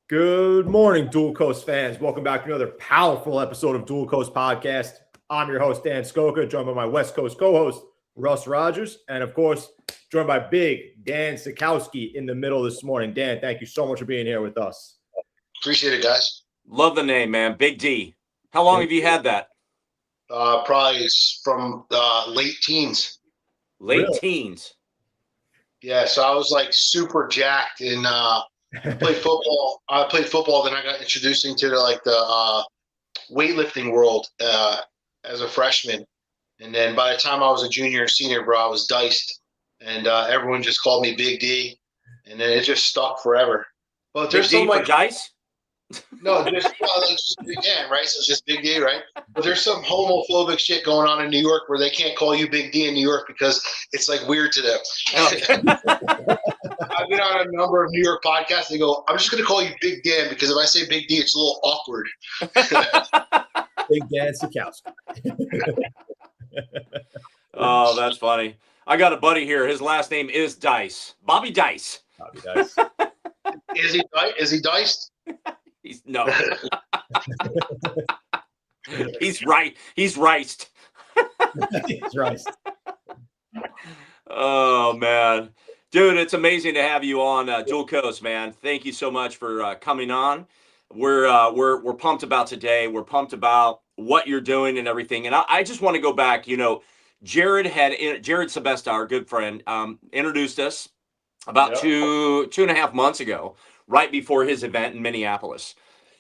Good morning, Dual Coast fans. Welcome back to another powerful episode of Dual Coast Podcast. I'm your host, Dan Sachkowsky, joined by my West Coast co-host, Russ Rogers, and of course, joined by Big Dan Sachkowsky in the middle this morning. Dan, thank you so much for being here with us. Appreciate it, guys. Love the name, man. Big D. How long have you had that? Probably from late teens. Late teens. Yeah, so I was like super jacked and played football. I played football, then I got introduced into the weightlifting world as a freshman. And then by the time I was a junior and senior, bro, I was diced. And everyone just called me Big D. And then it just stuck forever. But there's Big D some for dice? No, just Big Dan, right? So it's just Big D, right? But there's some homophobic shit going on in New York where they can't call you Big D in New York because it's like weird to them. I've been on a number of New York podcasts. They go, I'm just going to call you Big Dan because if I say Big D, it's a little awkward. Big Dan Sachkowsky. Oh, that's funny. I got a buddy here. His last name is Dice. Bobby Dice. Bobby Dice. Is he diced? No. He's right. He's riced. He's riced. Oh, man. Dude, it's amazing to have you on Dual Coast, man. Thank you so much for coming on. We're pumped about today. We're pumped about what you're doing and everything. And I just want to go back. Jared Sebesta, our good friend, introduced us about two and a half months ago, right before his event in Minneapolis.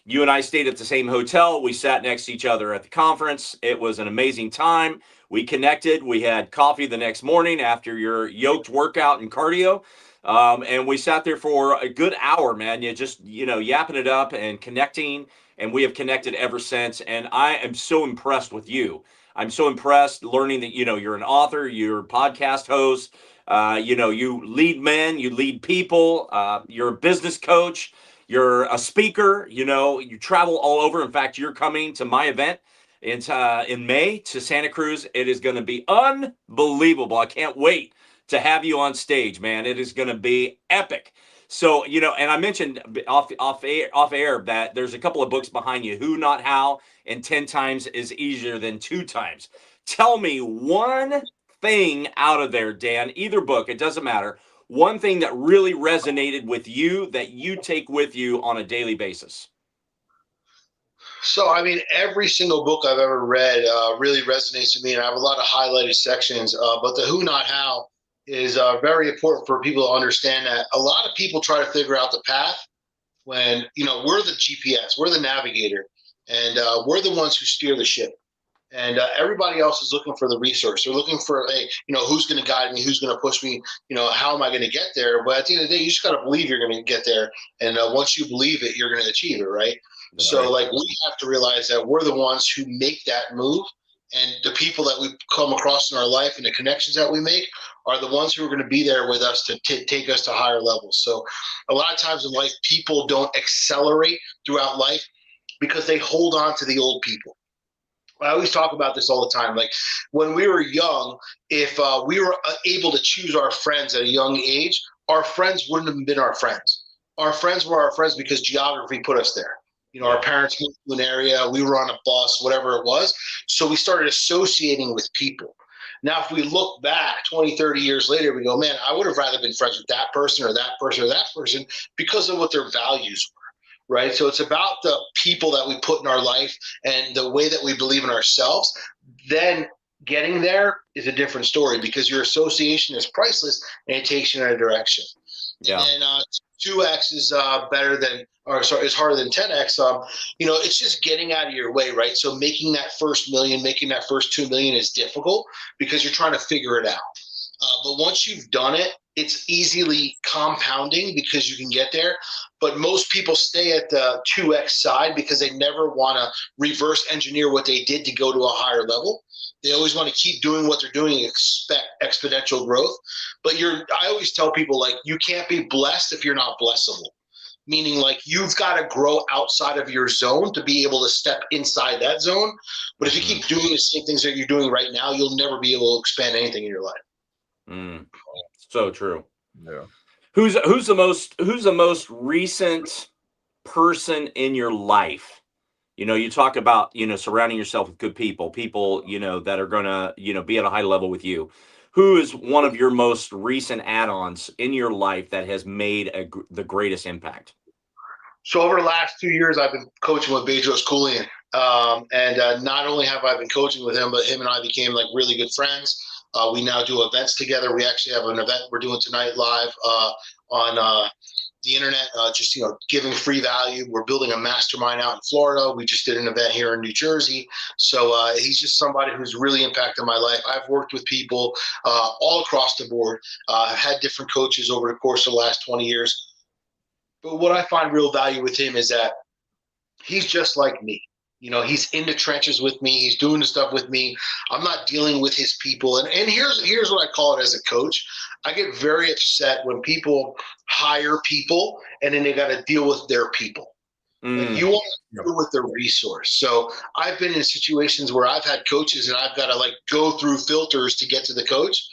You and I stayed at the same hotel. We sat next to each other at the conference. It was an amazing time. We connected. We had coffee the next morning after your yoked workout and cardio. And we sat there for a good hour, man. You just, yapping it up and connecting. And we have connected ever since. And I am so impressed with you. I'm so impressed learning that, you're an author, you're a podcast host. You lead men, you lead people. You're a business coach. You're a speaker. You travel all over. In fact, you're coming to my event in May to Santa Cruz. It is going to be unbelievable. I can't wait to have you on stage, man. It is going to be epic. So, and I mentioned off air that there's a couple of books behind you, Who Not How, and 10 Times is Easier Than 2 Times. Tell me one thing out of there, Dan, either book, it doesn't matter. One thing that really resonated with you that you take with you on a daily basis. So, every single book I've ever read really resonates with me, and I have a lot of highlighted sections. But the Who Not How is very important for people to understand that a lot of people try to figure out the path when, we're the GPS, we're the navigator, and we're the ones who steer the ship. And everybody else is looking for the resource. They're looking for, who's going to guide me, who's going to push me, how am I going to get there? But at the end of the day, you just got to believe you're going to get there. And once you believe it, you're going to achieve it, right? So, we have to realize that we're the ones who make that move. And the people that we come across in our life and the connections that we make are the ones who are going to be there with us to take us to higher levels. So a lot of times in life, people don't accelerate throughout life because they hold on to the old people. I always talk about this all the time. Like when we were young, if we were able to choose our friends at a young age, our friends wouldn't have been our friends. Our friends were our friends because geography put us there. Our parents moved to an area, we were on a bus, whatever it was. So we started associating with people. Now, if we look back 20, 30 years later, we go, man, I would have rather been friends with that person or that person or that person because of what their values were, right? So it's about the people that we put in our life and the way that we believe in ourselves. Then getting there is a different story because your association is priceless and it takes you in a direction. Yeah. And then 2x is is harder than 10x. It's just getting out of your way, right? So making that first million, making that first 2 million is difficult because you're trying to figure it out. But once you've done it, it's easily compounding because you can get there. But most people stay at the 2x side because they never want to reverse engineer what they did to go to a higher level. They always want to keep doing what they're doing and expect exponential growth. But I always tell people, you can't be blessed if you're not blessable. Meaning, you've got to grow outside of your zone to be able to step inside that zone. But if you keep doing the same things that you're doing right now, you'll never be able to expand anything in your life. So true. Yeah. Who's the most recent person in your life, you talk about, surrounding yourself with good people, that are going to, be at a high level with you. Who is one of your most recent add-ons in your life that has made the greatest impact? So over the last 2 years, I've been coaching with BIG Dan Sachkowsky. And not only have I been coaching with him, but him and I became like really good friends. We now do events together. We actually have an event we're doing tonight live on the internet, just, giving free value. We're building a mastermind out in Florida. We just did an event here in New Jersey. So he's just somebody who's really impacted my life. I've worked with people all across the board. I've had different coaches over the course of the last 20 years. But what I find real value with him is that he's just like me. He's in the trenches with me. He's doing the stuff with me. I'm not dealing with his people. And here's what I call it as a coach. I get very upset when people hire people and then they got to deal with their people. Like, you want to deal with their resource. So I've been in situations where I've had coaches and I've got to go through filters to get to the coach.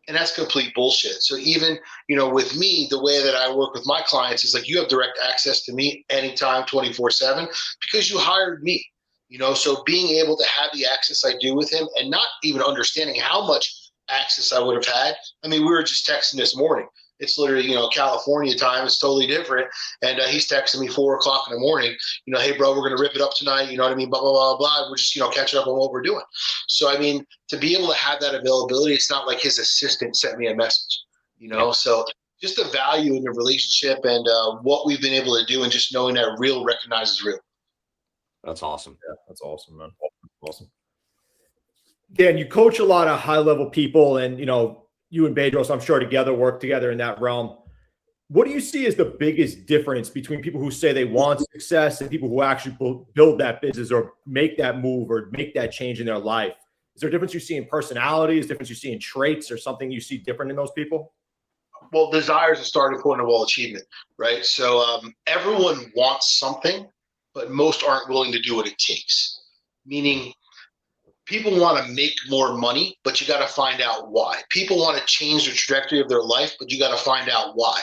And that's complete bullshit. So even, with me, the way that I work with my clients is you have direct access to me anytime, 24/7, because you hired me, so being able to have the access I do with him and not even understanding how much access I would have had. I mean, we were just texting this morning. It's literally, California time. It's totally different. And he's texting me 4:00 in the morning, hey, bro, we're going to rip it up tonight. You know what I mean? Blah, blah, blah, blah. We're just, catching up on what we're doing. So, I mean, to be able to have that availability, it's not like his assistant sent me a message, So just the value in the relationship and what we've been able to do and just knowing that real recognizes real. That's awesome. Yeah, that's awesome, man. Awesome. Dan, you coach a lot of high-level people and, you and Bedros, I'm sure, work together in that realm. What do you see as the biggest difference between people who say they want success and people who actually build that business or make that move or make that change in their life? Is there a difference you see in personalities, difference you see in traits, or something you see different in those people? Well, desire is the starting point of all achievement, right? So everyone wants something, but most aren't willing to do what it takes. Meaning, people want to make more money, but you got to find out why. People want to change the trajectory of their life, but you got to find out why.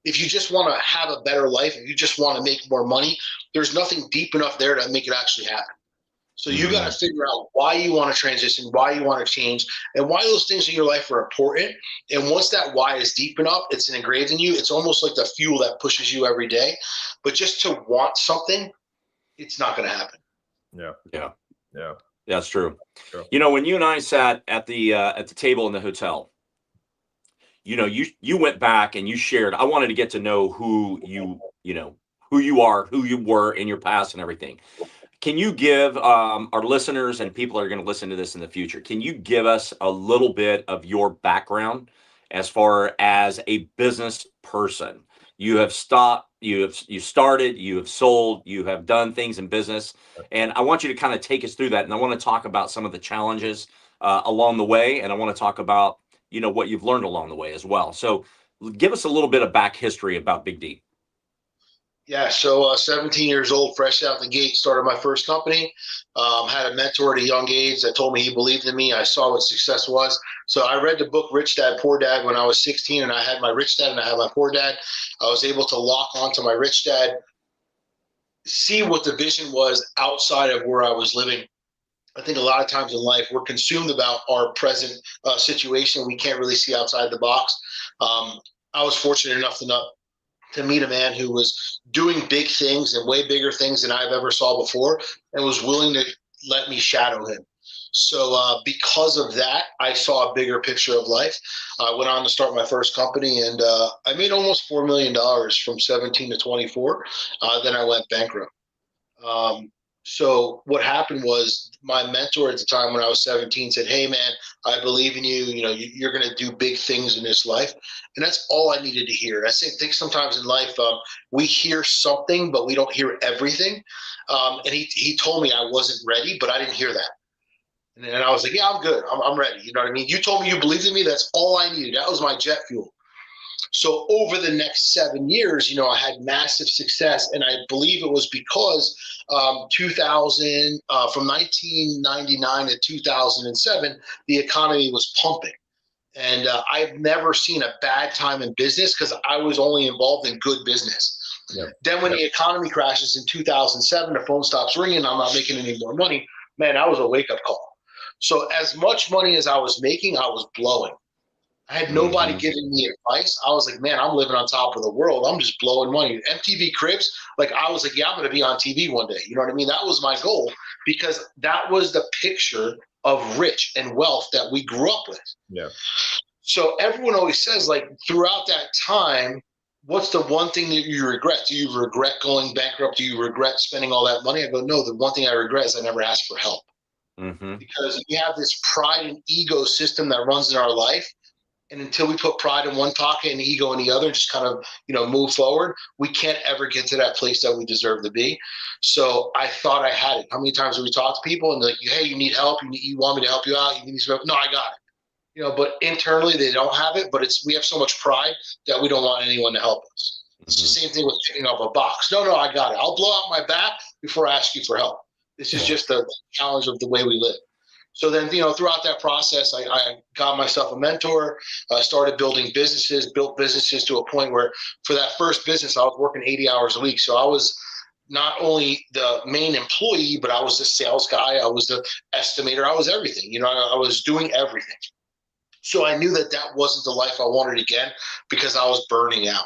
If you just want to have a better life, if you just want to make more money, there's nothing deep enough there to make it actually happen. So you got to figure out why you want to transition, why you want to change, and why those things in your life are important. And once that why is deep enough, it's engraved in you. It's almost like the fuel that pushes you every day. But just to want something, it's not going to happen. Yeah. That's true. When you and I sat at the table in the hotel, you went back and you shared. I wanted to get to know who you are, who you were in your past and everything. Can you give our listeners and people that are going to listen to this in the future, can you give us a little bit of your background as far as a business person? You have stopped, you started, you have sold, you have done things in business. And I want you to kind of take us through that. And I want to talk about some of the challenges along the way. And I want to talk about, what you've learned along the way as well. So give us a little bit of back history about Big D. Yeah, so 17 years old, fresh out the gate, started my first company. Had a mentor at a young age that told me he believed in me. I saw what success was. So I read the book Rich Dad, Poor Dad when I was 16, and I had my Rich Dad and I had my Poor Dad. I was able to lock onto my Rich Dad, see what the vision was outside of where I was living. I think a lot of times in life, we're consumed about our present situation. We can't really see outside the box. I was fortunate enough to meet a man who was doing big things and way bigger things than I've ever saw before and was willing to let me shadow him. So because of that, I saw a bigger picture of life. I went on to start my first company and I made almost $4 million from 17 to 24. Then I went bankrupt. So what happened was my mentor at the time when I was 17 said, hey, man, I believe in you. You're going to do big things in this life. And that's all I needed to hear. I think sometimes in life we hear something, but we don't hear everything. And he told me I wasn't ready, but I didn't hear that. And I was like, yeah, I'm good. I'm ready. You know what I mean? You told me you believed in me. That's all I needed. That was my jet fuel. So over the next 7 years, I had massive success. And I believe it was because 2000, from 1999 to 2007, the economy was pumping. And I've never seen a bad time in business because I was only involved in good business. Yeah. Then when the economy crashes in 2007, the phone stops ringing, I'm not making any more money. Man, that was a wake-up call. So as much money as I was making, I was blowing. I had nobody giving me advice. I was like, man, I'm living on top of the world. I'm just blowing money. MTV Cribs, like I was like, yeah, I'm going to be on TV one day. You know what I mean? That was my goal because that was the picture of rich and wealth that we grew up with. Yeah. So everyone always says, like, throughout that time, what's the one thing that you regret? Do you regret going bankrupt? Do you regret spending all that money? I go, no, the one thing I regret is I never asked for help. Because we have this pride and ego system that runs in our life. And until we put pride in one pocket and ego in the other, just kind of, move forward, we can't ever get to that place that we deserve to be. So I thought I had it. How many times have we talked to people and they're like, hey, you need help? You want me to help you out? You need some help? No, I got it. But internally they don't have it, but we have so much pride that we don't want anyone to help us. It's the same thing with picking up a box. No, I got it. I'll blow out my back before I ask you for help. This is just the challenge of the way we live. So then, throughout that process, I got myself a mentor, started building businesses, built businesses to a point where for that first business, I was working 80 hours a week. So I was not only the main employee, but I was the sales guy. I was the estimator. I was everything. I was doing everything. So I knew that wasn't the life I wanted again because I was burning out.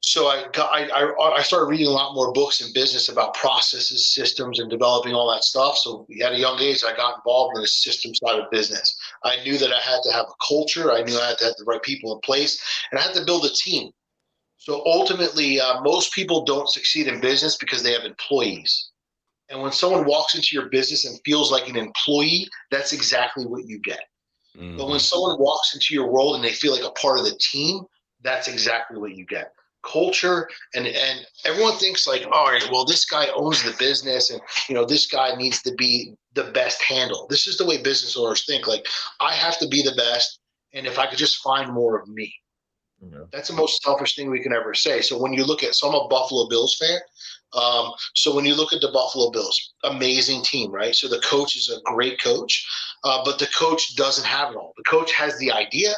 So I started reading a lot more books in business about processes, systems, and developing all that stuff. So at a young age, I got involved in the system side of business. I knew that I had to have a culture. I knew I had to have the right people in place, and I had to build a team. So ultimately, most people don't succeed in business because they have employees. And when someone walks into your business and feels like an employee, that's exactly what you get. But when someone walks into your world and they feel like a part of the team, that's exactly what you get. Culture, and everyone thinks like, all right, well, this guy owns the business and this guy needs to be the best handle. This is the way business owners think. Like, I have to be the best, and if I could just find more of me. That's the most selfish thing we can ever say. So when you look at, so I'm a Buffalo Bills fan. So when you look at the Buffalo Bills, amazing team, right? So the coach is a great coach, but the coach doesn't have it all. The coach has the idea,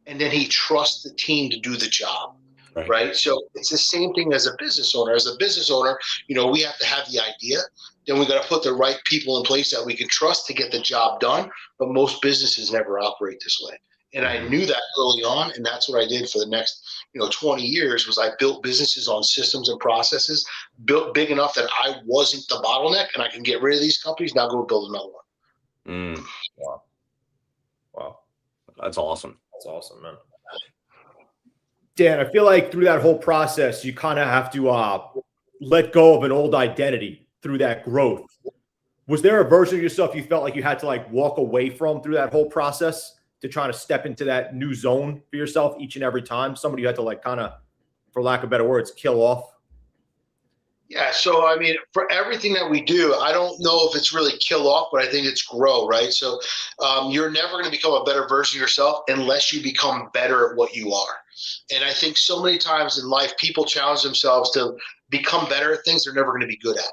and then he trusts the team to do the job. Right. So it's the same thing as a business owner. As a business owner, we have to have the idea. Then we got to put the right people in place that we can trust to get the job done. But most businesses never operate this way. And I knew that early on. And that's what I did for the next, 20 years was I built businesses on systems and processes, built big enough that I wasn't the bottleneck and I can get rid of these companies. Now go build another one. Wow. That's awesome. That's awesome, man. Dan, I feel like through that whole process, you kind of have to let go of an old identity through that growth. Was there a version of yourself you felt like you had to walk away from through that whole process to try to step into that new zone for yourself each and every time? Somebody you had to kind of, for lack of better words, kill off? Yeah. So, I mean, for everything that we do, I don't know if it's really kill off, but I think it's grow, right? So you're never going to become a better version of yourself unless you become better at what you are. And I think so many times in life, people challenge themselves to become better at things they're never going to be good at.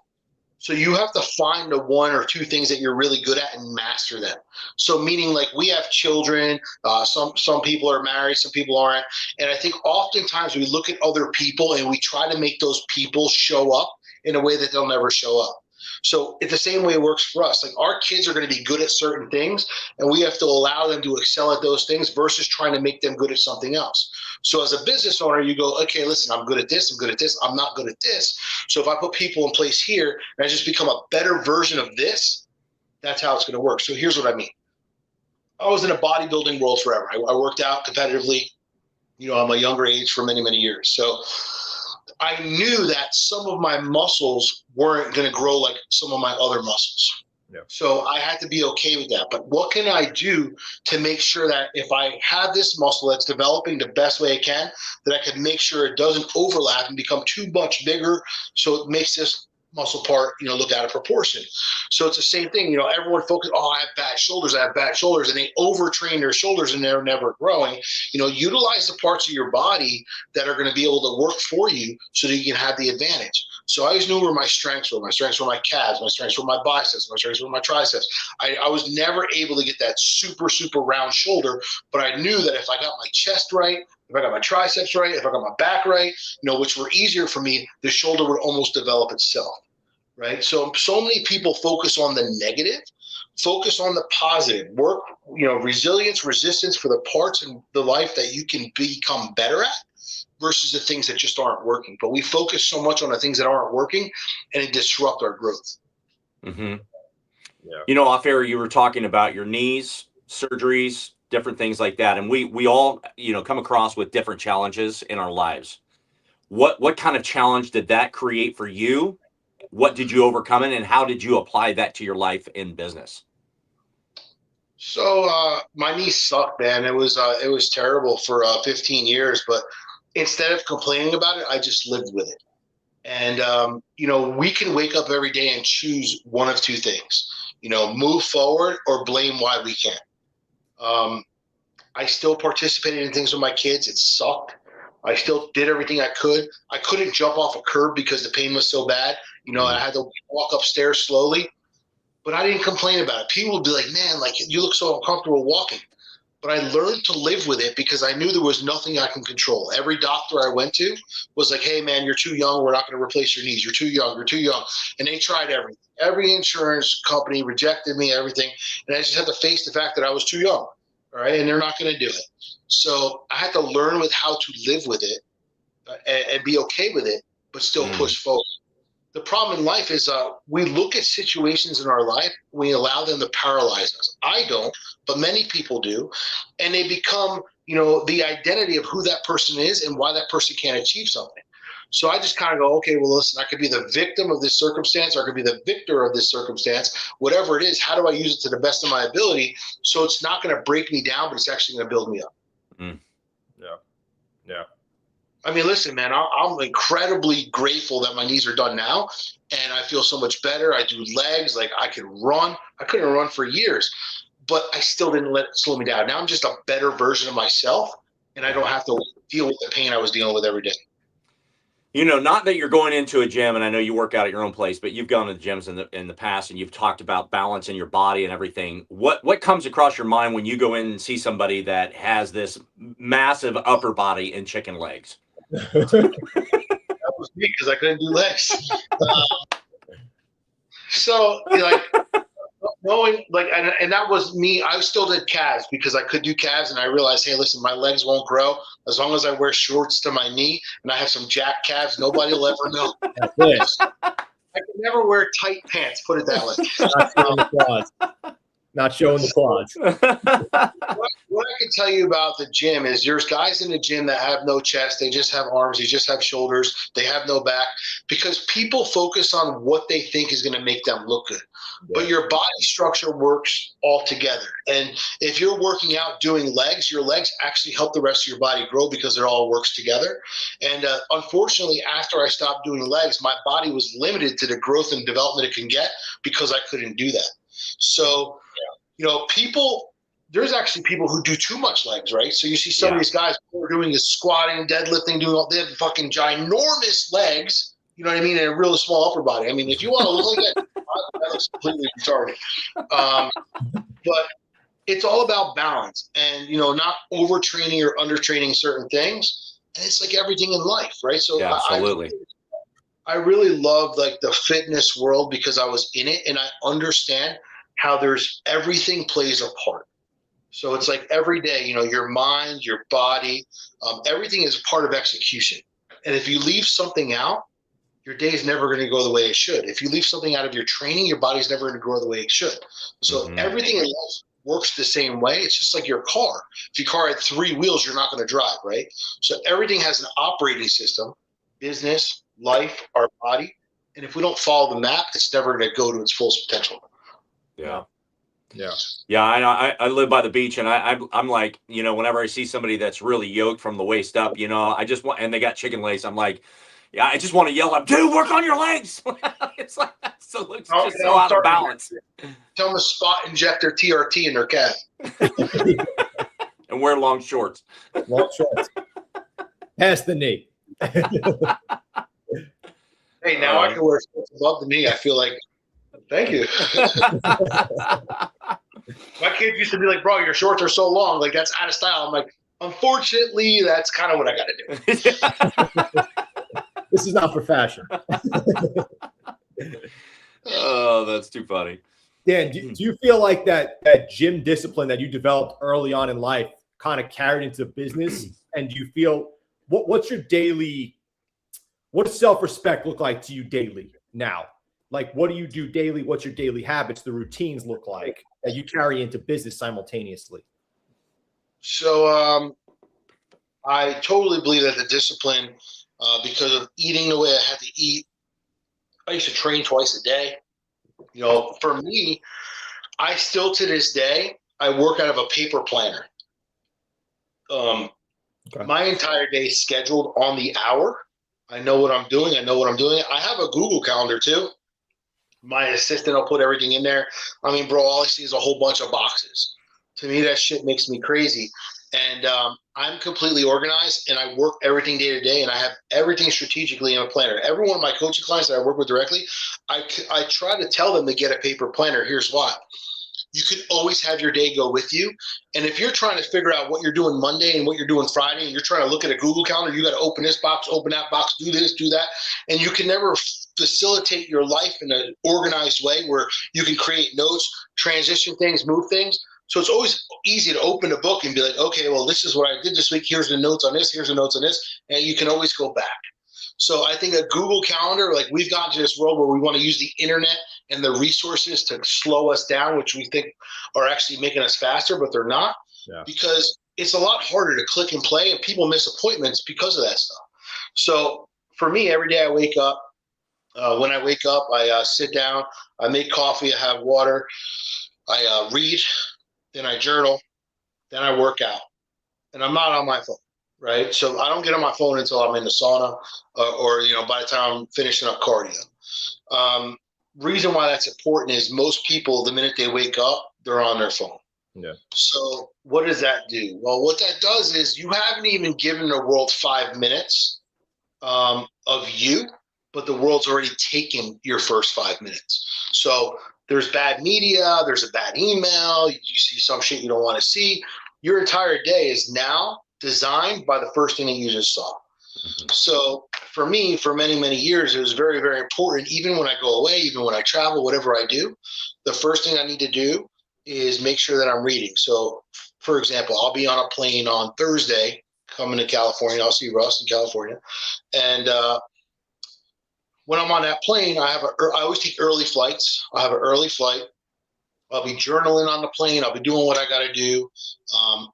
So you have to find the one or two things that you're really good at and master them. So meaning we have children, some people are married, some people aren't. And I think oftentimes we look at other people and we try to make those people show up in a way that they'll never show up. So it's the same way it works for us. Our kids are going to be good at certain things and we have to allow them to excel at those things versus trying to make them good at something else. So as a business owner, you go, okay, listen, I'm good at this. I'm good at this. I'm not good at this. So if I put people in place here and I just become a better version of this, that's how it's going to work. So here's what I mean. I was in a bodybuilding world forever. I worked out competitively, I'm a younger age for many, many years. So I knew that some of my muscles weren't going to grow like some of my other muscles. Yeah. So I had to be okay with that. But what can I do to make sure that if I have this muscle that's developing the best way I can, that I can make sure it doesn't overlap and become too much bigger so it makes this muscle part, look out of proportion. So it's the same thing, everyone focuses, I have bad shoulders, and they overtrain their shoulders and they're never growing. Utilize the parts of your body that are going to be able to work for you so that you can have the advantage. So I always knew where my strengths were. My strengths were my calves. My strengths were my biceps. My strengths were my triceps. I was never able to get that super, super round shoulder, but I knew that if I got my chest right, if I got my triceps right, if I got my back right, which were easier for me, the shoulder would almost develop itself, right? So many people focus on the negative, focus on the positive, work, resilience, resistance for the parts in the life that you can become better at versus the things that just aren't working. But we focus so much on the things that aren't working, and it disrupts our growth. Mm-hmm. Yeah. Off air, you were talking about your knees, surgeries, different things like that. And we all, come across with different challenges in our lives. What kind of challenge did that create for you? What did you overcome it, and how did you apply that to your life in business? So my knee sucked, man. It was terrible for 15 years, but instead of complaining about it, I just lived with it. And, we can wake up every day and choose one of two things, move forward or blame why we can't. I still participated in things with my kids. It sucked. I still did everything I could. I couldn't jump off a curb because the pain was so bad. I had to walk upstairs slowly, but I didn't complain about it. People would be like, man, like you look so uncomfortable walking. But I learned to live with it because I knew there was nothing I can control. Every doctor I went to was like, hey, man, you're too young. We're not going to replace your knees. You're too young. You're too young. And they tried everything. Every insurance company rejected me, everything. And I just had to face the fact that I was too young. All right. And they're not going to do it. So I had to learn with how to live with it and be okay with it, but still push forward. The problem in life is we look at situations in our life, we allow them to paralyze us. I don't, but many people do. And they become, the identity of who that person is and why that person can't achieve something. So I just kind of go, okay, well, listen, I could be the victim of this circumstance, or I could be the victor of this circumstance. Whatever it is, how do I use it to the best of my ability so it's not going to break me down, but it's actually going to build me up? Yeah. I mean, listen, man, I'm incredibly grateful that my knees are done now, and I feel so much better. I do legs, like I can run. I couldn't run for years, but I still didn't let it slow me down. Now I'm just a better version of myself, and I don't have to deal with the pain I was dealing with every day. Not that you're going into a gym, and I know you work out at your own place, but you've gone to gyms in the past, and you've talked about balance in your body and everything. What comes across your mind when you go in and see somebody that has this massive upper body and chicken legs? That was me because I couldn't do legs. So knowing and that was me. I still did calves because I could do calves, and I realized, hey, listen, my legs won't grow as long as I wear shorts to my knee and I have some jack calves. Nobody will ever know. I could never wear tight pants. Put it that way. Not showing the quads. What I can tell you about the gym is there's guys in the gym that have no chest. They just have arms. They just have shoulders. They have no back because people focus on what they think is going to make them look good. Yeah. But your body structure works all together. And if you're working out doing legs, your legs actually help the rest of your body grow because it all works together. And unfortunately, after I stopped doing legs, my body was limited to the growth and development it can get because I couldn't do that. So, there's actually people who do too much legs, right? So you see some of these guys who are doing this squatting, deadlifting, they have fucking ginormous legs, you know what I mean, and a really small upper body. I mean, if you want to look like that looks completely retarded. But it's all about balance and, not overtraining or undertraining certain things. And it's like everything in life, right? So yeah, absolutely. I really love the fitness world because I was in it and I understand how everything plays a part. So it's like every day, your mind, your body, everything is part of execution. And if you leave something out, your day is never going to go the way it should. If you leave something out of your training, your body's never going to grow the way it should. So everything in life works the same way. It's just like your car. If your car had 3 wheels, you're not going to drive, right? So everything has an operating system, business, life, our body. And if we don't follow the map, it's never going to go to its fullest potential. Yeah, I know. I live by the beach, and I'm like, whenever I see somebody that's really yoked from the waist up, I just want, and they got chicken legs, I'm like, yeah, I just want to yell at them, dude, work on your legs. It's like so looks just so out of balance. Tell them to spot inject their TRT in their calf and wear long shorts. Long shorts. Past the knee. Hey, now I can wear shorts above the knee. I feel like. Thank you. My kids used to be like, bro, your shorts are so long. Like, that's out of style. I'm like, Unfortunately, that's kind of what I got to do. This is not for fashion. Oh, that's too funny. Dan, do you feel like that gym discipline that you developed early on in life kind of carried into business? And do you feel what's your daily, what does self-respect look like to you daily now? Like, what do you do daily? What's your daily habits, the routines look like that you carry into business simultaneously? So I totally believe that the discipline, because of eating the way I had to eat, I used to train twice a day. You know, for me, I still to this day, I work out of a paper planner. Okay. My entire day is scheduled on the hour. I know what I'm doing. I have a Google Calendar too. My assistant will put everything in there. I mean, bro, all I see is a whole bunch of boxes. To me, that shit makes me crazy. And I'm completely organized, and I work everything day to day, and I have everything strategically in a planner. Every one of my coaching clients that I work with directly, I try to tell them to get a paper planner. Here's why. You can always have your day go with you. And if you're trying to figure out what you're doing Monday and what you're doing Friday, and you're trying to look at a Google Calendar, you got to open this box, open that box, do this, do that. And you can never facilitate your life in an organized way where you can create notes, transition things, move things. So it's always easy to open a book and be like, okay, well, this is what I did this week. Here's the notes on this. Here's the notes on this. And you can always go back. So I think a Google Calendar, like we've gotten to this world where we want to use the internet and the resources to slow us down, which we think are actually making us faster, but they're not. Yeah. Because it's a lot harder to click and play, and people miss appointments because of that stuff. So for me, every day I wake up, when I wake up, I sit down, I make coffee, I have water, I read, then I journal, then I work out, and I'm not on my phone. Right. So I don't get on my phone until I'm in the sauna or, you know, by the time I'm finishing up cardio. Reason why that's important is most people, the minute they wake up, they're on their phone. Yeah. So what does that do? Well, what that does is you haven't even given the world 5 minutes of you, but the world's already taken your first 5 minutes. So there's bad media, there's a bad email, you see some shit you don't want to see. Your entire day is now designed by the first thing that you just saw. Mm-hmm. So for me, for many, many years, it was very, very important. Even when I go away, even when I travel, whatever I do, the first thing I need to do is make sure that I'm reading. So for example, I'll be on a plane on Thursday coming to California. I'll see Russ in California. And when I'm on that plane, I always take early flights. I have an early flight. I'll be journaling on the plane. I'll be doing what I got to do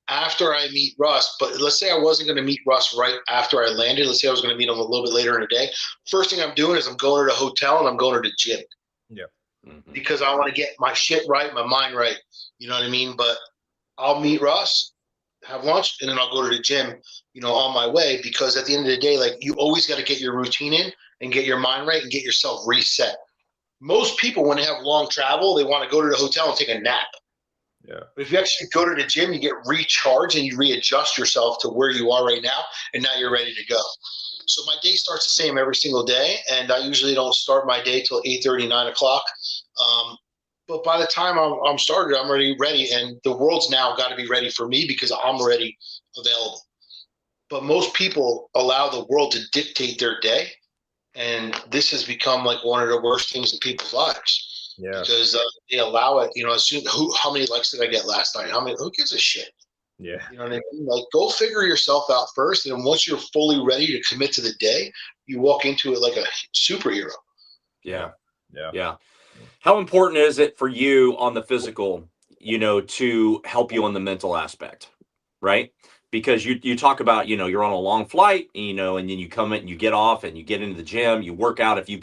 after I meet Russ. But let's say I wasn't going to meet Russ right after I landed. Let's say I was going to meet him a little bit later in the day. First thing I'm doing is I'm going to the hotel and I'm going to the gym. Yeah. Mm-hmm. Because I want to get my shit right, my mind right. You know what I mean? But I'll meet Russ, have lunch, and then I'll go to the gym, you know, on my way. Because at the end of the day, like, you always got to get your routine in and get your mind right and get yourself reset. Most people, when they have long travel, they want to go to the hotel and take a nap. Yeah. But if you actually go to the gym, you get recharged and you readjust yourself to where you are right now, and now you're ready to go. So my day starts the same every single day, and I usually don't start my day till 8:30, 9 o'clock. But by the time I'm started, I'm already ready, and the world's now got to be ready for me because I'm already available. But most people allow the world to dictate their day. And this has become like one of the worst things in people's lives. Yeah. Because they allow it, you know, how many likes did I get last night? Who gives a shit? Yeah. You know what I mean? Like, go figure yourself out first. And once you're fully ready to commit to the day, you walk into it like a superhero. Yeah. Yeah. Yeah. How important is it for you on the physical, you know, to help you on the mental aspect, right? Because you talk about, you know, you're on a long flight, you know, and then you come in and you get off and you get into the gym, you work out if you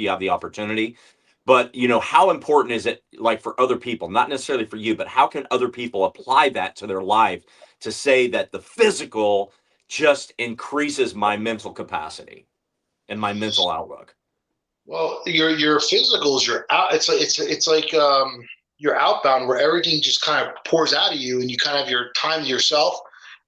have the opportunity. But, you know, how important is it, like, for other people, not necessarily for you, but how can other people apply that to their life to say that the physical just increases my mental capacity and my mental outlook? Well, your physicals, it's like you're outbound, where everything just kind of pours out of you and you kind of have your time to yourself.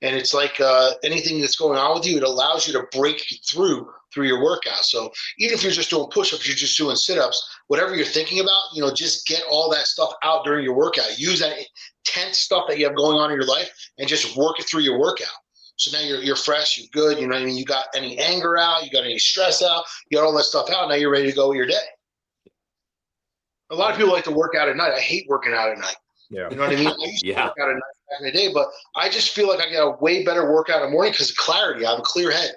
And it's like anything that's going on with you, it allows you to break through your workout. So even if you're just doing push-ups, you're just doing sit-ups, whatever you're thinking about, you know, just get all that stuff out during your workout. Use that tense stuff that you have going on in your life and just work it through your workout. So now you're fresh, you're good. You know what I mean? You got any anger out, you got any stress out, you got all that stuff out. Now you're ready to go with your day. A lot of people like to work out at night. I hate working out at night. Yeah. You know what I mean? I used to Yeah. work out at night back in the day, but I just feel like I get a way better workout in the morning because of clarity. I have a clear head.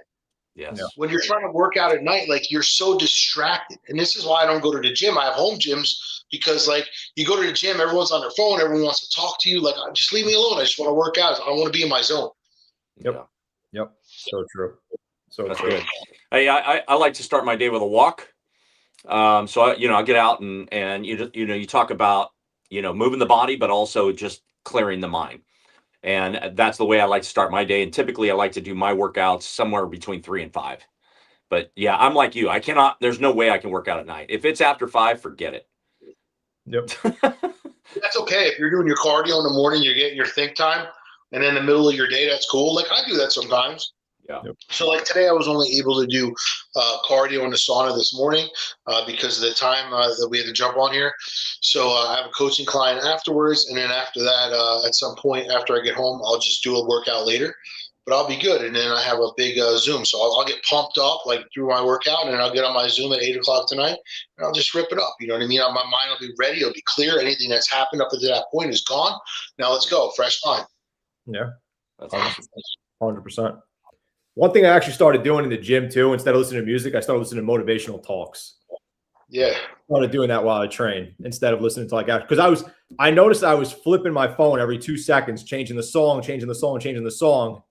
Yes. Yeah. When you're trying to work out at night, like you're so distracted. And this is why I don't go to the gym. I have home gyms because like you go to the gym, everyone's on their phone, everyone wants to talk to you. Like, just leave me alone. I just want to work out. I want to be in my zone. Yep. Yep. So true. So That's true. good. Hey, I like to start my day with a walk. So I get out and you talk about, moving the body, but also just clearing the mind. And that's the way I like to start my day. And typically I like to do my workouts somewhere between 3 and 5. But yeah, I'm like you. There's no way I can work out at night. If it's after 5, forget it. Yep. That's okay. If you're doing your cardio in the morning, you're getting your think time, and in the middle of your day, that's cool. Like I do that sometimes. Yeah. Yep. So like today I was only able to do cardio in the sauna this morning because of the time that we had to jump on here. So I have a coaching client afterwards. And then after that, at some point after I get home, I'll just do a workout later. But I'll be good. And then I have a big Zoom. So I'll get pumped up like through my workout. And then I'll get on my Zoom at 8 o'clock tonight. And I'll just rip it up. You know what I mean? My mind will be ready. It'll be clear. Anything that's happened up until that point is gone. Now let's go. Fresh mind. Yeah. That's awesome. 100%. One thing I actually started doing in the gym too, instead of listening to music, I started listening to motivational talks. Yeah. I started doing that while I train instead of listening to because I noticed I was flipping my phone every 2 seconds, changing the song.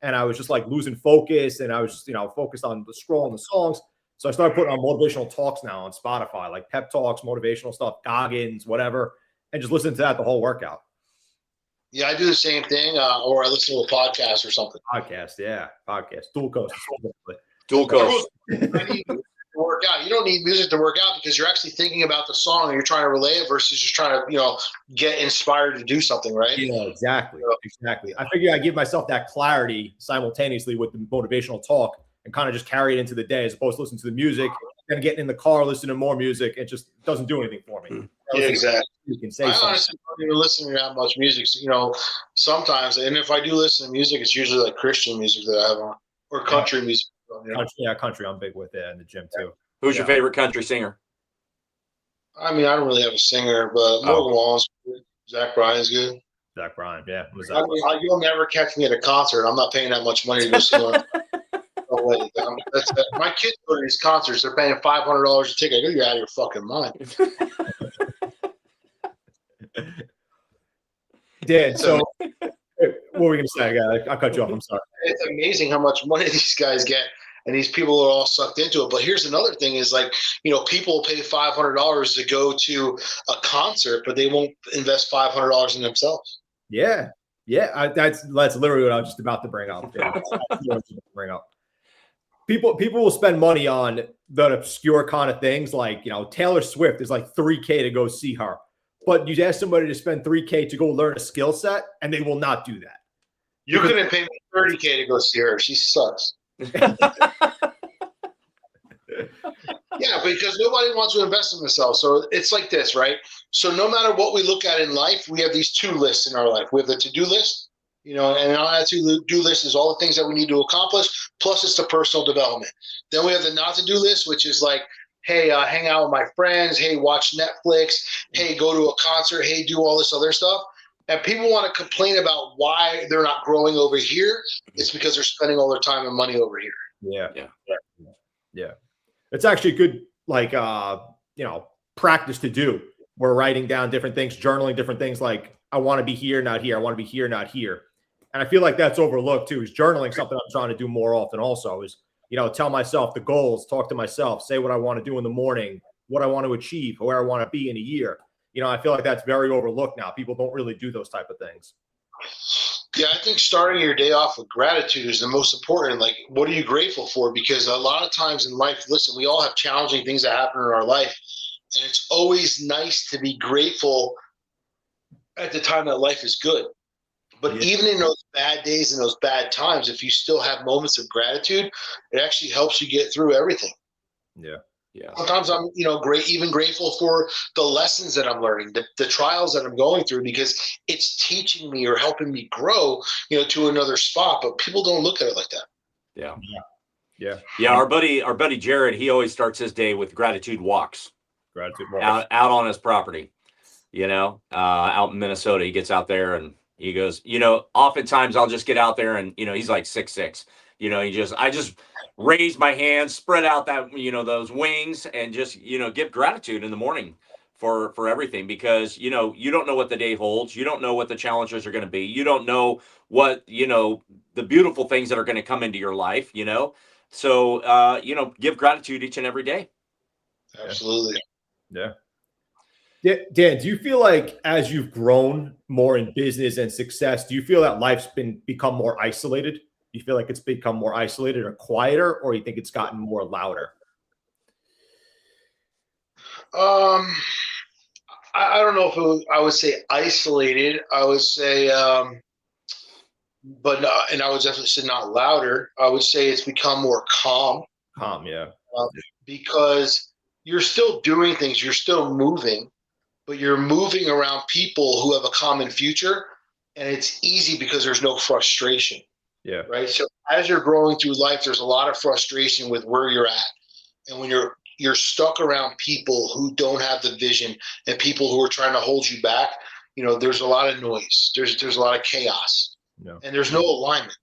And I was just like losing focus, and I was just, focused on the scrolling the songs. So I started putting on motivational talks now on Spotify, like pep talks, motivational stuff, Goggins, whatever, and just listen to that the whole workout. Yeah, I do the same thing, or I listen to a podcast or something. Podcast. Dual coast. Dual coast. I need music to work out. You don't need music to work out because you're actually thinking about the song and you're trying to relay it versus just trying to, get inspired to do something, right? Yeah, exactly. I figure I give myself that clarity simultaneously with the motivational talk and kind of just carry it into the day as opposed to listening to the music and getting in the car, listening to more music. It just doesn't do anything for me. Yeah, exactly. You can say I something. honestly don't even listen to that much music, sometimes. And if I do listen to music, it's usually like Christian music that I have on or country music. Country I'm big with it in the gym too. Who's your favorite country singer? I mean, I don't really have a singer, but Morgan Wallen's good. Zach Bryan's good. Zach Bryan, yeah. You'll never catch me at a concert. I'm not paying that much money to go see one. No way. My kids go to these concerts. They're paying $500 a ticket. I go, you're out of your fucking mind. Dan, so what were we going to say? I'll cut you off. I'm sorry. It's amazing how much money these guys get, and these people are all sucked into it. But here's another thing is like, people pay $500 to go to a concert, but they won't invest $500 in themselves. Yeah. Yeah. That's literally what I was just about to bring up. People will spend money on the obscure kind of things like, Taylor Swift is like $3,000 to go see her. But you ask somebody to spend $3,000 to go learn a skill set, and they will not do that. You couldn't pay me $30,000 to go see her. She sucks. Yeah, because nobody wants to invest in themselves. So it's like this, right? So no matter what we look at in life, we have these 2 lists in our life. We have the to-do list, and on that to-do list is all the things that we need to accomplish, plus it's the personal development. Then we have the not to-do list, which is like, hey, hang out with my friends. Hey, watch Netflix. Hey, go to a concert. Hey, do all this other stuff. And people want to complain about why they're not growing over here. It's because they're spending all their time and money over here. Yeah. It's actually good, practice to do. We're writing down different things, journaling different things like, I want to be here, not here. I want to be here, not here. And I feel like that's overlooked too, is journaling something I'm trying to do more often also is, tell myself the goals, talk to myself, say what I want to do in the morning, what I want to achieve, where I want to be in a year. I feel like that's very overlooked now. People don't really do those type of things. Yeah, I think starting your day off with gratitude is the most important. Like, what are you grateful for? Because a lot of times in life, listen, we all have challenging things that happen in our life. And it's always nice to be grateful at the time that life is good. But even in those bad days and those bad times, if you still have moments of gratitude, it actually helps you get through everything. Yeah. Yeah. Sometimes I'm, even grateful for the lessons that I'm learning, the trials that I'm going through, because it's teaching me or helping me grow, to another spot. But people don't look at it like that. Yeah. Yeah. Yeah. Our buddy Jared, he always starts his day with gratitude walks. Gratitude out on his property, out in Minnesota. He gets out there and he goes, oftentimes I'll just get out there and, he's like 6'6", I just raise my hands, spread out that, those wings, and just, give gratitude in the morning for everything, because, you don't know what the day holds. You don't know what the challenges are going to be. You don't know what, the beautiful things that are going to come into your life, so, give gratitude each and every day. Absolutely. Yeah. Dan, do you feel like as you've grown more in business and success, do you feel that life's become more isolated? Do you feel like it's become more isolated or quieter, or you think it's gotten more louder? I don't know if I would say isolated. I would say, but and I would definitely say not louder. I would say it's become more calm. Calm, yeah. Because you're still doing things, you're still moving, but you're moving around people who have a common future, and it's easy because there's no frustration. Yeah. Right. So as you're growing through life, there's a lot of frustration with where you're at. And when you're stuck around people who don't have the vision and people who are trying to hold you back, there's a lot of noise. There's a lot of chaos. Yeah. And there's no alignment.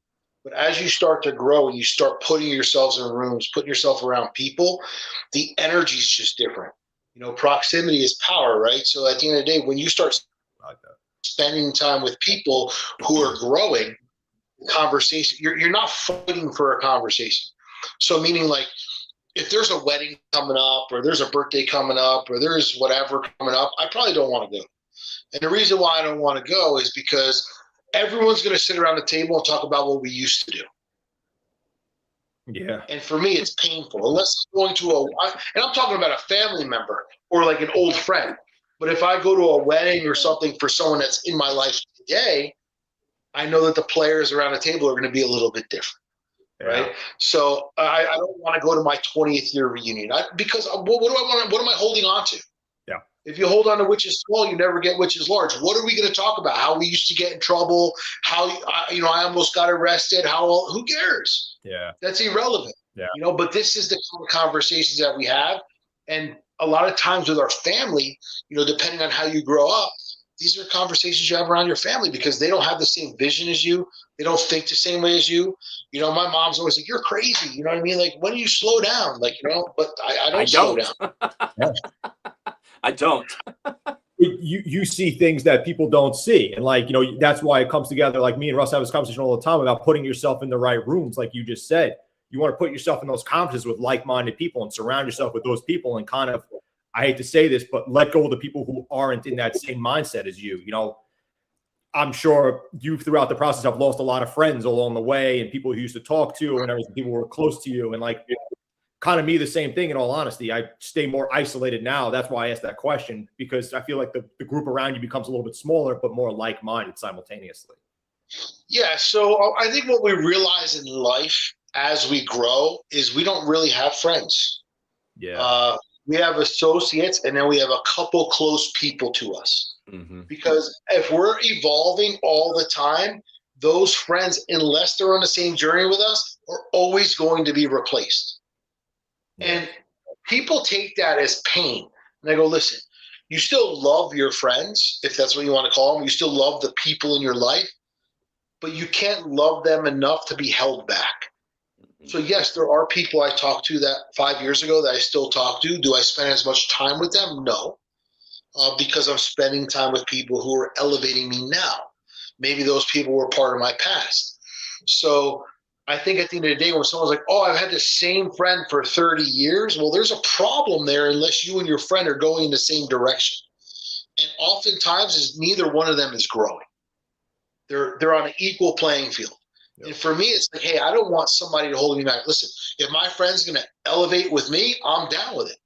But as you start to grow and you start putting yourselves in rooms, putting yourself around people, the energy is just different. Proximity is power, right? So at the end of the day, when you start spending time with people who are growing, conversation, you're not fighting for a conversation. So meaning, like, if there's a wedding coming up, or there's a birthday coming up, or there's whatever coming up, I probably don't want to go. And the reason why I don't want to go is because everyone's going to sit around the table and talk about what we used to do. Yeah. And for me, it's painful. Unless I'm going to and I'm talking about a family member or like an old friend. But if I go to a wedding or something for someone that's in my life today, I know that the players around the table are going to be a little bit different. Yeah. Right. So I don't want to go to my 20th year reunion because what do I want? What am I holding on to? Yeah. If you hold on to which is small, you never get which is large. What are we going to talk about? How we used to get in trouble? How, I almost got arrested. Who cares? Yeah. That's irrelevant. Yeah. But this is the kind of conversations that we have. And a lot of times with our family, depending on how you grow up, these are conversations you have around your family because they don't have the same vision as you. They don't think the same way as you. My mom's always like, "You're crazy." You know what I mean? Like, when do you slow down? Like, but I don't slow down. I don't. You see things that people don't see. And that's why it comes together. Like me and Russ have this conversation all the time about putting yourself in the right rooms. Like you just said, you want to put yourself in those conferences with like-minded people and surround yourself with those people and kind of, I hate to say this, but let go of the people who aren't in that same mindset as you. I'm sure you throughout the process have lost a lot of friends along the way and people who used to talk to and everything, people who were close to you. And kind of me, the same thing, in all honesty. I stay more isolated now. That's why I asked that question, because I feel like the group around you becomes a little bit smaller, but more like-minded simultaneously. Yeah. So I think what we realize in life as we grow is we don't really have friends. Yeah. We have associates, and then we have a couple close people to us. Mm-hmm. Because if we're evolving all the time, those friends, unless they're on the same journey with us, are always going to be replaced. Yeah. And people take that as pain. And I go, listen, you still love your friends, if that's what you want to call them. You still love the people in your life, but you can't love them enough to be held back. So yes, there are people I talked to that 5 years ago that I still talk to. Do I spend as much time with them? No, because I'm spending time with people who are elevating me now. Maybe those people were part of my past. So I think at the end of the day, when someone's like, "Oh, I've had the same friend for 30 years," well, there's a problem there unless you and your friend are going in the same direction. And oftentimes, is neither one of them is growing. They're on an equal playing field. And for me, it's like, hey, I don't want somebody to hold me back. Listen, if my friend's going to elevate with me, I'm down with it.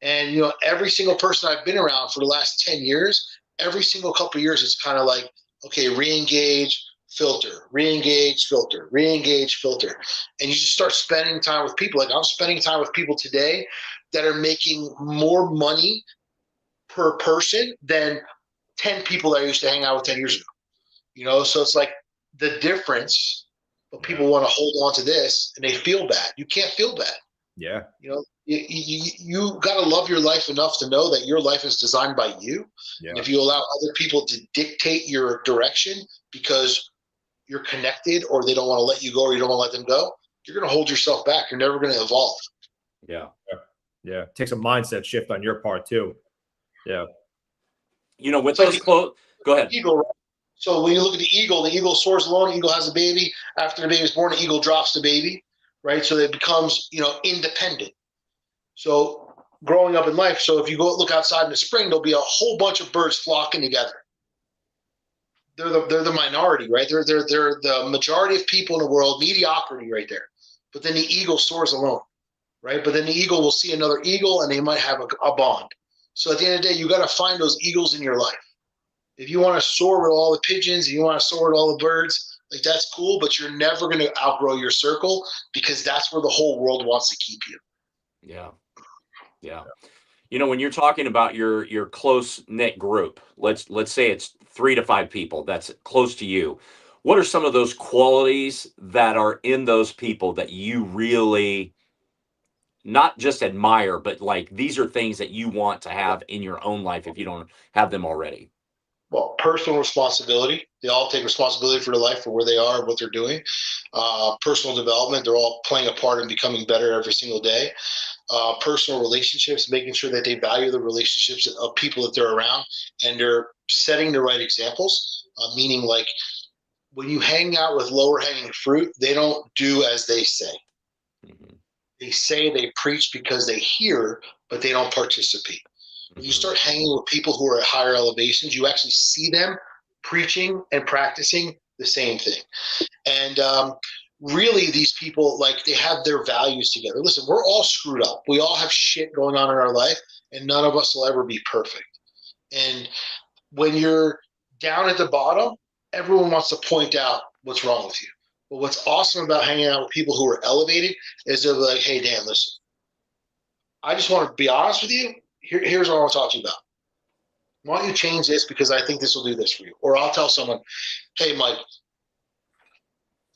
And, every single person I've been around for the last 10 years, every single couple of years, it's kind of like, okay, re-engage, filter, re-engage, filter, re-engage, filter. And you just start spending time with people. Like I'm spending time with people today that are making more money per person than 10 people that I used to hang out with 10 years ago. You know, so it's like the difference, but people want to hold on to this and they feel bad. You can't feel bad. Yeah. You know, you got to love your life enough to know that your life is designed by you. Yeah. And if you allow other people to dictate your direction because you're connected or they don't want to let you go or you don't want to let them go, you're going to hold yourself back. You're never going to evolve. Yeah. Yeah. It takes a mindset shift on your part too. Yeah. You know, with those close, go ahead. Eagle, right? So when you look at the eagle soars alone. The eagle has a baby. After the baby is born, the eagle drops the baby, right? So it becomes, you know, independent. So growing up in life, so if you go look outside in the spring, there'll be a whole bunch of birds flocking together. They're the minority, right? They're the majority of people in the world, mediocrity right there. But then the eagle soars alone, right? But then the eagle will see another eagle and they might have a bond. So at the end of the day, you got to find those eagles in your life. If you want to soar with all the pigeons, you want to soar with all the birds, like that's cool, but you're never going to outgrow your circle because that's where the whole world wants to keep you. Yeah. Yeah. You know, when you're talking about your close knit group, let's say it's 3 to 5 people that's close to you. What are some of those qualities that are in those people that you really not just admire, but like these are things that you want to have in your own life if you don't have them already? Well, personal responsibility. They all take responsibility for their life, for where they are, what they're doing. Personal development. They're all playing a part in becoming better every single day. Personal relationships, making sure that they value the relationships of people that they're around, and they're setting the right examples. Meaning, like when you hang out with lower hanging fruit, they don't do as they say. Mm-hmm. They say they preach because they hear, but they don't participate. When you start hanging with people who are at higher elevations, you actually see them preaching and practicing the same thing. And really, these people, like, they have their values together. Listen, we're all screwed up. We all have shit going on in our life, and none of us will ever be perfect. And when you're down at the bottom, everyone wants to point out what's wrong with you. But what's awesome about hanging out with people who are elevated is they're like, hey, Dan, listen, I just want to be honest with you. Here's what I want to talk to you about. Why don't you change this because I think this will do this for you? Or I'll tell someone, hey, Mike,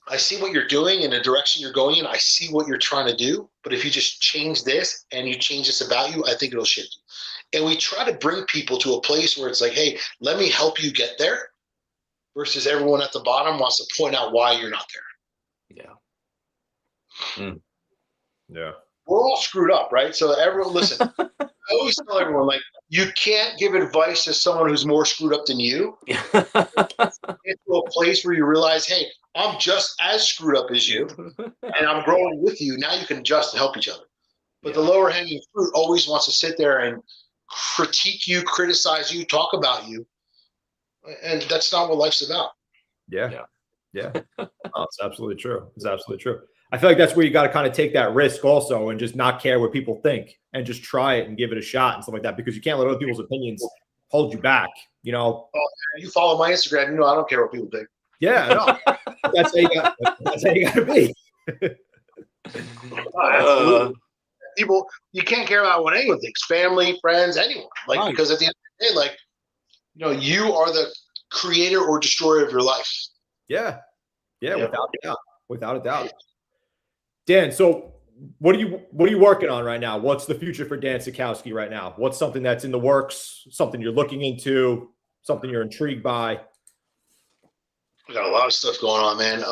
I see what you're doing in the direction you're going in. I see what you're trying to do. But if you just change this and you change this about you, I think it'll shift you. And we try to bring people to a place where it's like, hey, let me help you get there, versus everyone at the bottom wants to point out why you're not there. Yeah. Mm. Yeah. We're all screwed up, right? So everyone, listen, I always tell everyone, like, you can't give advice to someone who's more screwed up than you. Get to a place where you realize, hey, I'm just as screwed up as you, and I'm growing with you. Now you can adjust and help each other. But the lower hanging fruit always wants to sit there and critique you, criticize you, talk about you. And that's not what life's about. Yeah. Oh, it's absolutely true. It's absolutely true. I feel like that's where you got to kind of take that risk also and just not care what people think and just try it and give it a shot and stuff like that, because you can't let other people's opinions hold you back, you know? You follow my Instagram, you know I don't care what people think. Yeah, no. That's how you got to be. Absolutely. People, you can't care about what anyone thinks, family, friends, anyone. Like, right. Because at the end of the day, like, you know, you are the creator or destroyer of your life. Yeah. Without a doubt. Dan, so what are you working on right now? What's the future for Dan Sachkowsky right now? What's something that's in the works, something you're looking into, something you're intrigued by? I got a lot of stuff going on, man.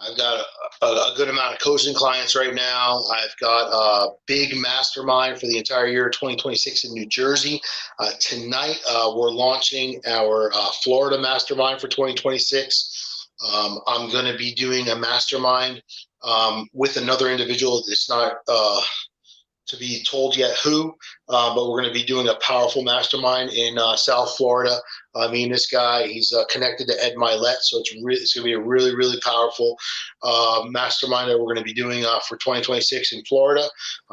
I've got a good amount of coaching clients right now. I've got a big mastermind for the entire year 2026 in New Jersey. Tonight, we're launching our Florida mastermind for 2026. I'm going to be doing a mastermind with another individual. It's not to be told yet who, but we're going to be doing a powerful mastermind in South Florida. I mean, this guy, he's connected to Ed Milet, so it's going to be a really, really powerful mastermind that we're going to be doing for 2026 in Florida.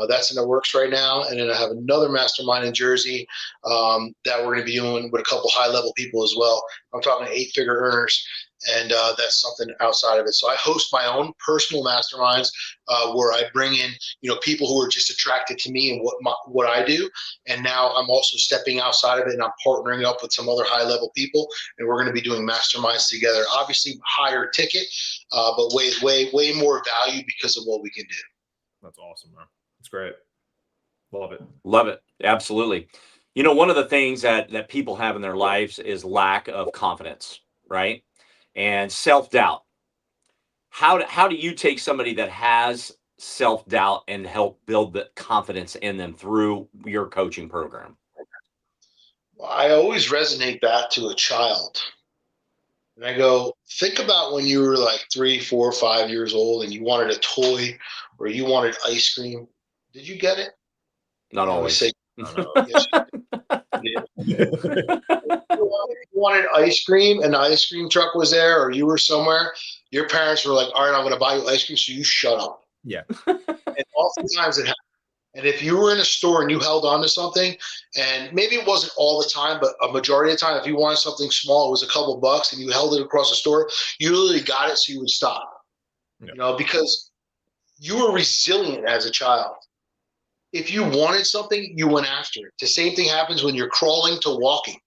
That's in the works right now. And then I have another mastermind in Jersey that we're going to be doing with a couple high-level people as well. I'm talking 8-figure earners. And that's something outside of it. So I host my own personal masterminds where I bring in, people who are just attracted to me and what I do. And now I'm also stepping outside of it, and I'm partnering up with some other high level people, and we're going to be doing masterminds together. Obviously higher ticket, but way more value because of what we can do. That's awesome, man. That's great. Love it. Love it. Absolutely. One of the things that people have in their lives is lack of confidence, right? And self-doubt. How do you take somebody that has self-doubt and help build the confidence in them through your coaching program? I always resonate back to a child. And I go, think about when you were like 3, 4, 5 years old and you wanted a toy or you wanted ice cream. Did you get it? Not always. Say, no, yes, you wanted ice cream and the ice cream truck was there, or you were somewhere, your parents were like, all right, I'm going to buy you ice cream, so you shut up. Yeah. And oftentimes it happens. And if you were in a store and you held on to something, and maybe it wasn't all the time, but a majority of the time, if you wanted something small, it was a couple of bucks, and you held it across the store, you literally got it so you would stop. Yeah. Because you were resilient as a child. If you wanted something, you went after it. The same thing happens when you're crawling to walking.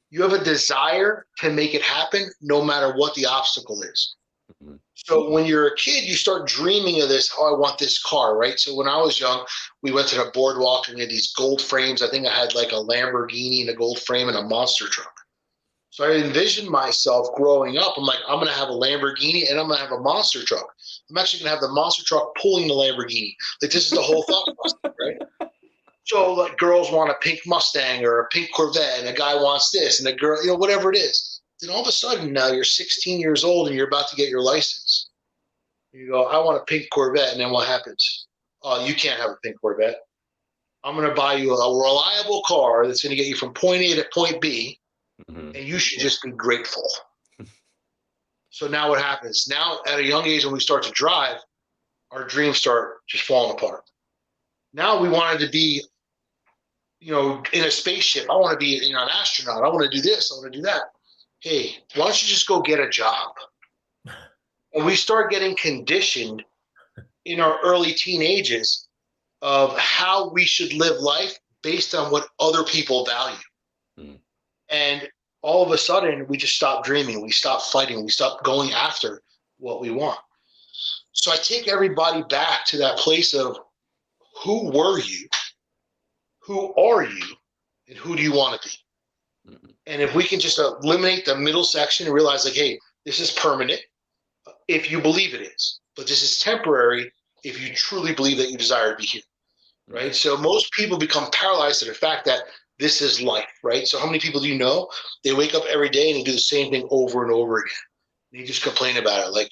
You have a desire to make it happen no matter what the obstacle is. Mm-hmm. So when you're a kid, you start dreaming of this, oh, I want this car, right? So when I was young, we went to the boardwalk and we had these gold frames. I think I had like a Lamborghini and a gold frame and a monster truck. So I envisioned myself growing up. I'm like, I'm going to have a Lamborghini and I'm going to have a monster truck. I'm actually going to have the monster truck pulling the Lamborghini. Like, this is the whole thought process, right? So like girls want a pink Mustang or a pink Corvette, and a guy wants this, and a girl, whatever it is. Then all of a sudden now you're 16 years old and you're about to get your license. You go, I want a pink Corvette, and then what happens? Oh, you can't have a pink Corvette. I'm going to buy you a reliable car that's going to get you from point A to point B, and you should just be grateful. So now what happens? Now at a young age when we start to drive, our dreams start just falling apart. Now we wanted to be, in a spaceship. I want to be, an astronaut. I want to do this. I want to do that. Hey, why don't you just go get a job? And we start getting conditioned in our early teenagers of how we should live life based on what other people value. And all of a sudden, we just stop dreaming. We stop fighting. We stop going after what we want. So I take everybody back to that place of, who were you? Who are you? And who do you want to be? And if we can just eliminate the middle section and realize, like, hey, this is permanent if you believe it is, but this is temporary if you truly believe that you desire to be here, right? So most people become paralyzed to the fact that this is life, right? So how many people do you know? They wake up every day and they do the same thing over and over again. They just complain about it, like,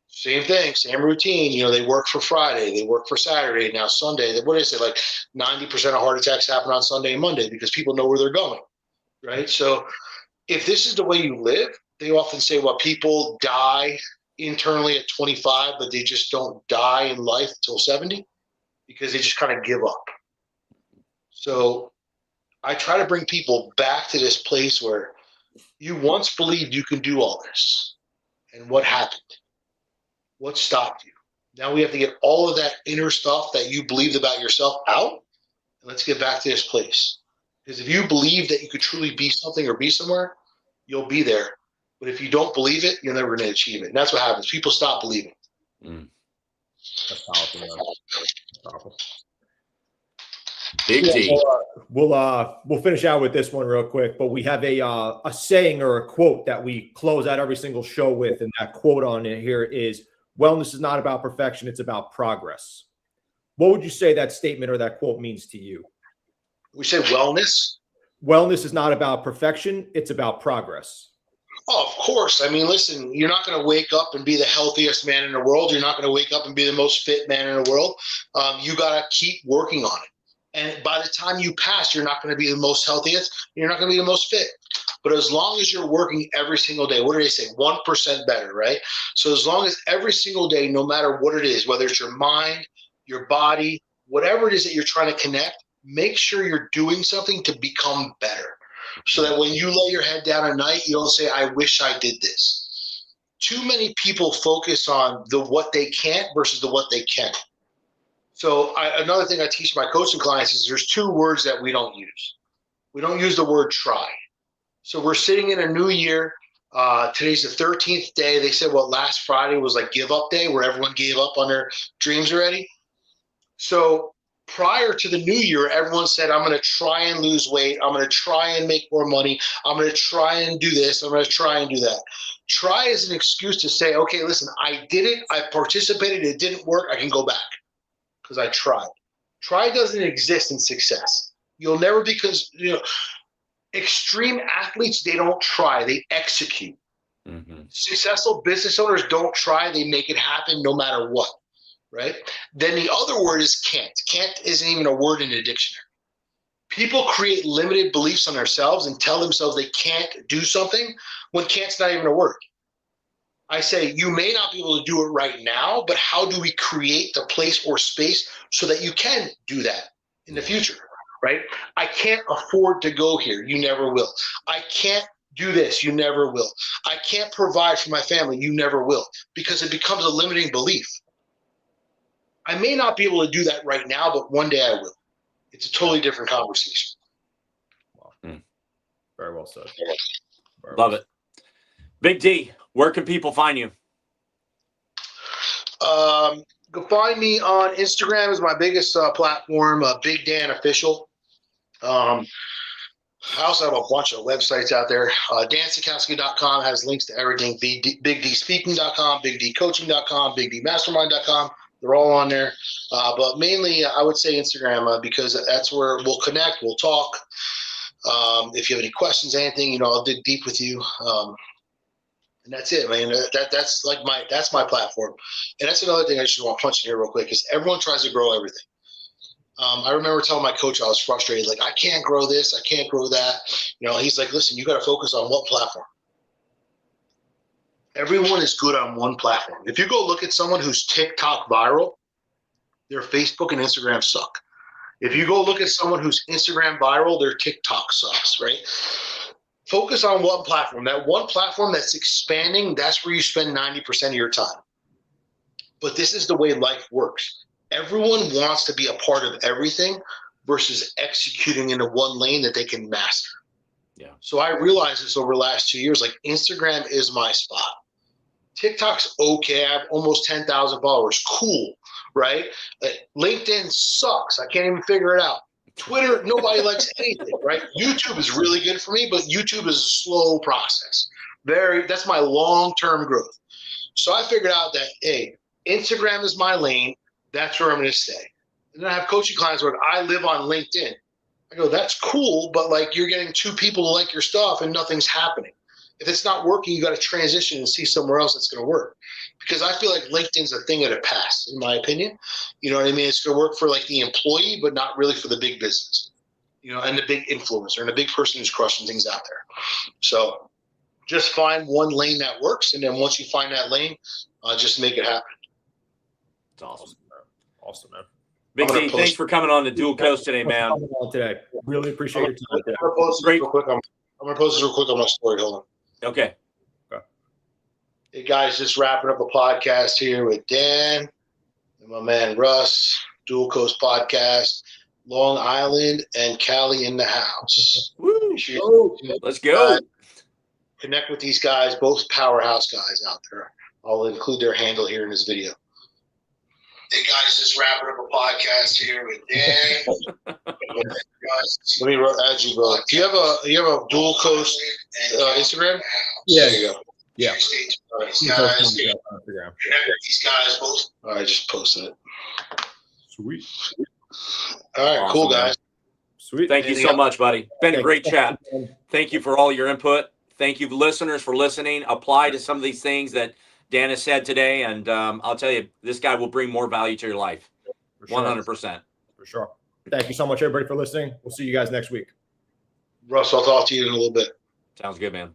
same thing, same routine. They work for Friday, they work for Saturday, now Sunday. What is it, like 90% of heart attacks happen on Sunday and Monday because people know where they're going, right? So if this is the way you live, they often say, well, people die internally at 25, but they just don't die in life until 70 because they just kind of give up. So I try to bring people back to this place where you once believed you can do all this. And what happened? What stopped you? Now we have to get all of that inner stuff that you believed about yourself out, and let's get back to this place. Because if you believe that you could truly be something or be somewhere, you'll be there. But if you don't believe it, you're never going to achieve it. And that's what happens. People stop believing. That's powerful, man. That's powerful. Big D. We'll finish out with this one real quick, but we have a saying or a quote that we close out every single show with, and that quote on it here is, wellness is not about perfection, it's about progress. What would you say that statement or that quote means to you? We say wellness? Wellness is not about perfection, it's about progress. Oh, of course. I mean, listen, you're not going to wake up and be the healthiest man in the world. You're not going to wake up and be the most fit man in the world. You got to keep working on it. And by the time you pass, you're not going to be the most healthiest. You're not going to be the most fit. But as long as you're working every single day, what do they say? 1% better, right? So as long as every single day, no matter what it is, whether it's your mind, your body, whatever it is that you're trying to connect, make sure you're doing something to become better. So that when you lay your head down at night, you don't say, I wish I did this. too many people focus on the what they can't versus the what they can. So another thing I teach my coaching clients is there's two words that we don't use. We don't use the word try. So we're sitting in a new year. Today's the 13th day. They said, well, last Friday was like give up day where everyone gave up on their dreams already. So prior to the new year, everyone said, I'm going to try and lose weight. I'm going to try and make more money. I'm going to try and do this. I'm going to try and do that. Try is an excuse to say, okay, listen, I did it. I participated. It didn't work. I can go back because I tried. Try doesn't exist in success. You'll never, because, extreme athletes, they don't try. They execute. Mm-hmm. Successful business owners don't try. They make it happen no matter what. Right? Then the other word is can't. Can't isn't even a word in the dictionary. People create limited beliefs on themselves and tell themselves they can't do something when can't's not even a word. I say you may not be able to do it right now, but how do we create the place or space so that you can do that in the future? Right? I can't afford to go here. You never will. I can't do this. You never will. I can't provide for my family. You never will, because it becomes a limiting belief. I may not be able to do that right now, but one day I will. It's a totally different conversation. Wow. Very well said. Love it. Big D, where can people find you? Go find me on Instagram is my biggest platform, Big Dan Official. I also have a bunch of websites out there. DanSachkowsky.com has links to everything. BigDSpeaking.com, BigDCoaching.com, BigDMastermind.com. They're all on there. But mainly, I would say Instagram because that's where we'll connect, we'll talk. If you have any questions, anything, I'll dig deep with you. And that's it, man. That's my platform. And that's another thing I just want to punch in here real quick is everyone tries to grow everything. I remember telling my coach I was frustrated, like, I can't grow this, I can't grow that. He's like, listen, you got to focus on what platform. Everyone is good on one platform. If you go look at someone who's TikTok viral, their Facebook and Instagram suck. If you go look at someone who's Instagram viral, their TikTok sucks, right? Focus on one platform. That one platform that's expanding, that's where you spend 90% of your time. But this is the way life works. Everyone wants to be a part of everything versus executing into one lane that they can master. Yeah. So I realized this over the last 2 years, like Instagram is my spot. TikTok's okay. I have almost 10,000 followers. Cool, right? LinkedIn sucks. I can't even figure it out. Twitter, nobody likes anything, right? YouTube is really good for me, but YouTube is a slow process. That's my long-term growth. So I figured out that, hey, Instagram is my lane. That's where I'm going to stay. And then I have coaching clients where I live on LinkedIn. I go, that's cool, but like you're getting 2 people to like your stuff and nothing's happening. If it's not working, you got to transition and see somewhere else that's going to work. Because I feel like LinkedIn's a thing of the past, in my opinion. You know what I mean? It's going to work for like the employee, but not really for the big business, and the big influencer and the big person who's crushing things out there. So just find one lane that works. And then once you find that lane, just make it happen. It's awesome. Awesome, man. Big D, thanks for coming on the Dual Coast today, man. Today. Really appreciate your time. I'm going to post this real quick. I'm going to post this real quick on my story. Hold on. Okay. Hey, guys, just wrapping up a podcast here with Dan and my man Russ, Dual Coast Podcast, Long Island and Cali in the house. Woo! Let's go. Connect with these guys, both powerhouse guys out there. I'll include their handle here in this video. Hey guys, just wrapping up a podcast here with Dan. Let me add you, bro. Do you have a Dual Coast Instagram? Yeah. There you go. Yeah. These guys, connect with these guys both. All right, I just posted it. Sweet. All right, awesome, cool guys. Sweet. Thank you so much, buddy. Been a great chat. Thank you for all your input. Thank you, listeners, for listening. Apply to some of these things that Dan has said today, and I'll tell you, this guy will bring more value to your life. 100%. For sure. Thank you so much, everybody, for listening. We'll see you guys next week. Russ, I'll talk to you in a little bit. Sounds good, man.